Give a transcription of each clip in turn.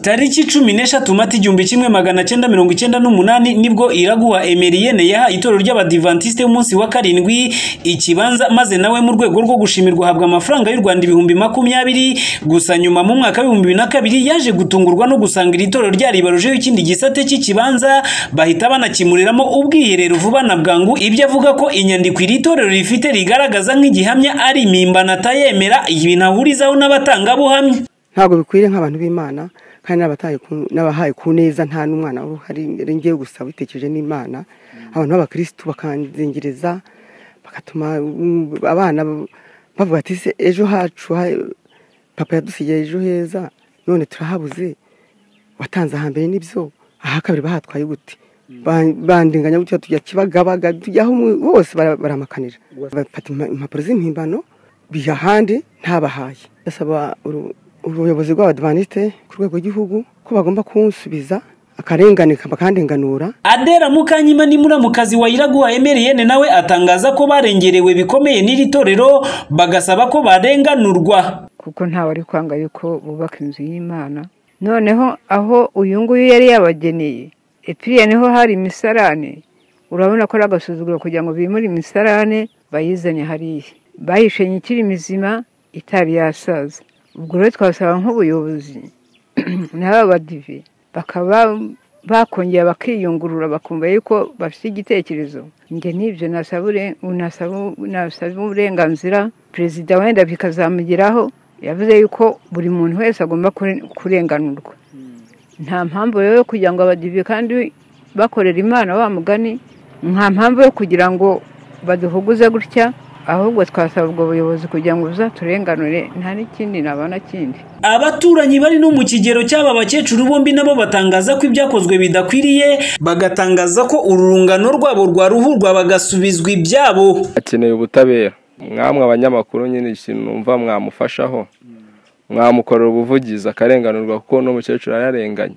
Tariki 13 Mata 1998 nibwo Iraguha Emeriyene yaha itorero ry'abadivantiste umunsi wa karindwi ikibanza maze nawe mu rwego rwo gushimirwa habwa amafaranga y'u Rwanda 20,020 gusa nyuma mu mwaka wa 2002 yaje gutungurwa no gusangira itorero ryaribarujeho ikindi gisate cy'ikibanza bahita banakimuriramo ubwiherero vuba na bwangu. Ibyo avuga ko inyandiko iri torero rifite rigaragaza nk'igihamya ari imimbana atayemera ibintu ahurizaho n'abatanga buhamya. Ntabwo bikwiriye nk'abantu b'Imana kandi n'abahaye ku neza nta n'umwana uhari ngiye gusa witekereje n'Imana. Abantu b'abakristo bakanzengereza bakatuma abana bavuga ati se ejo hacu papa yadusigaye ejo heza none turahabuze watanze ahambere n'ibyo aha kabiri bahatwaye gute bandinganya gutyo tujya kibagabaga tujyaho bose baramakanira bafata impapuro z'impimbano bihahandi ntabahaye. Ndasaba ubuyobozi bw'abadivantiste ku rwego rw'igihugu ko bagomba kunsubiza akarengane bakandenganura. Adera Mukanyima ni muramukazi wa Iraguha Emeriyene nawe atangaza ko barengerewe bikomeye n'iri torero bagasaba ko barenganurwa kuko ntawe ari kwanga yuko bubaka inzu y'Imana. Noneho aho uyu nguyu yari yabageneye epiriye niho hari imisarane, urabona ko agasuzuguro kugira ngo bimure imisarane bayizanye hariya bahishenye ikiri mizima itari yasaza. Ubwo rero twasaba nk'ubuyobozi n'abadive bakaba bakongera bakiyungurura bakumva yuko bafite igitekerezo. Nge nibyo nasaba uburenganzira perezida wenda bikazamugeraho. Yavuze yuko buri muntu wese agomba kurenganurwa. Nta mpamvu rero kugira ngo abadive kandi bakorera Imana wa mugani, nta mpamvu yo kugira ngo baduhuguze gutya, ahubwo twasaba ubwo buyobozi kugira ngo buzaturenganure nta n'ikindi nabana kindi. Abaturanyi bari no mu kigero cy'aba bakecuru bombi nabo batangaza ko ibyakozwe bidakwiriye, bagatangaza ko ururungano rwabo rwaruhurwa bagasubizwa ibyabo. Akeneye ubutabera. Mwamwe abanyamakuru nyine ikintu numva mwamufashaho mwamukorera ubuvugizi akarenganurwa kuko no mukecuru yararenganye.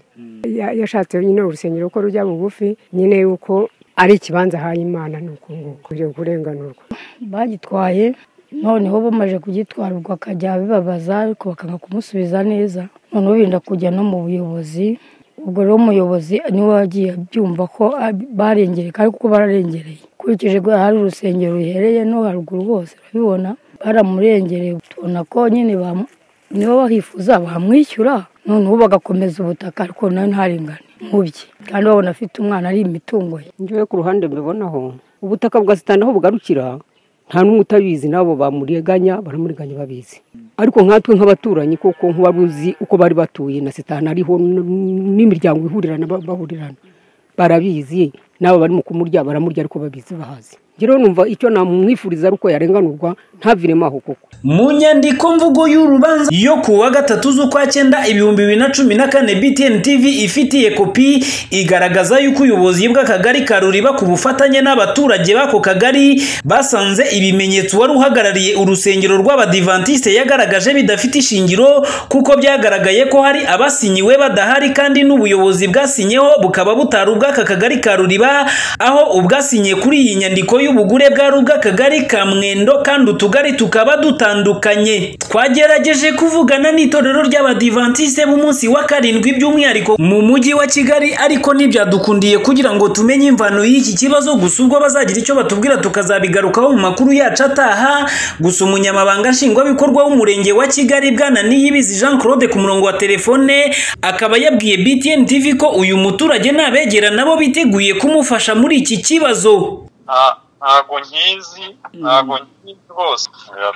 Yashatse nyine urusengero ko rujya bugufi nyine yuko ari ikibanza haye Imana nuko kuje kurenganurwa. Bagitwaye noneho bamaje kugitwara ubwo akajya bibabaza ariko bakanga kumusubiza neza. Noneho binda kujya no mu buyobozi. Ubwo rero umuyobozi niwe wagiye byumva ko barengereye kandi kuko bararengereye. Kurikije ko hari urusengero ruhereye no haruguru hose babibona baramurengereye. Tubona ko nyine nibo bahifuza bamwishyura noneho bagakomeza ubutaka ariko nawe ntarengane mubye kandi babona afite umwana ari imitungo ye. Ngiye ku ruhande mbibonaho ubutaka bwasitanaho bugarukira nta n'umwe utabizi nabo bamureganya baramuriganya babizi. Ariko nkatwe nk'abaturanyi koko nk'ubaruzi uko bari batuye na sitana ariho n'imiryango ihurirana bahurirana barabizi nabo bari mu kumurya baramurya ariko babizi bahazi. Ngiro numva icyo namwifuriza ruko yarenganurwa ntaviremo aho koko. Mu nyandiko mvugo y'urubanza yo kuwa 3 z'ukwa 9 2014 BTN TV ifitiye kopi igaragaza yuko ubuyobozi bw'akagari ka Ruriba ku bufatanye n'abaturage bako kagari basanze ibimenyetso wari uhagarariye urusengero rw'abadivantiste yagaragaje bidafite ishingiro kuko byagaragaye ko hari abasinyiwe badahari kandi n'ubuyobozi bwasinyeho bukaba butarubwa aka kagari ka Ruriba, aho ubwasinye kuri iyi nyandiko y'ubugure bwa kagari ka Mwendo kandi utugari tukaba dutandukanye. Twagerageje kuvugana n'itorero ry'abadivantiste mu munsi wa karindwi by'umwihariko mu mujyi wa Kigali ariko nibyadukundiye kugira ngo tumenye imvano y'iki kibazo. Gusa ubwo bazagira icyo batubwira tukazabigarukaho mu makuru yacu ataha. Gusa umunyamabanga nshingwabikorwa w'umurenge wa Kigali bwana Niyibizi Jean Claude ku murongo wa telefone akaba yabwiye BTN TV ko uyu muturage nabegera nabo biteguye kumufasha muri iki kibazo. Ntago nkizi rwose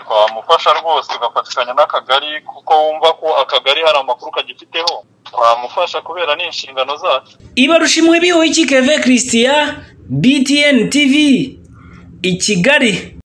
twamufasha rwose tugafatikanya n'akagari kuko wumva ko akagari hari amakuru kagifiteho twamufasha kubera n'inshingano zacu. Ibarushimwe biho iki Keve Christian BTN TV i Kigali.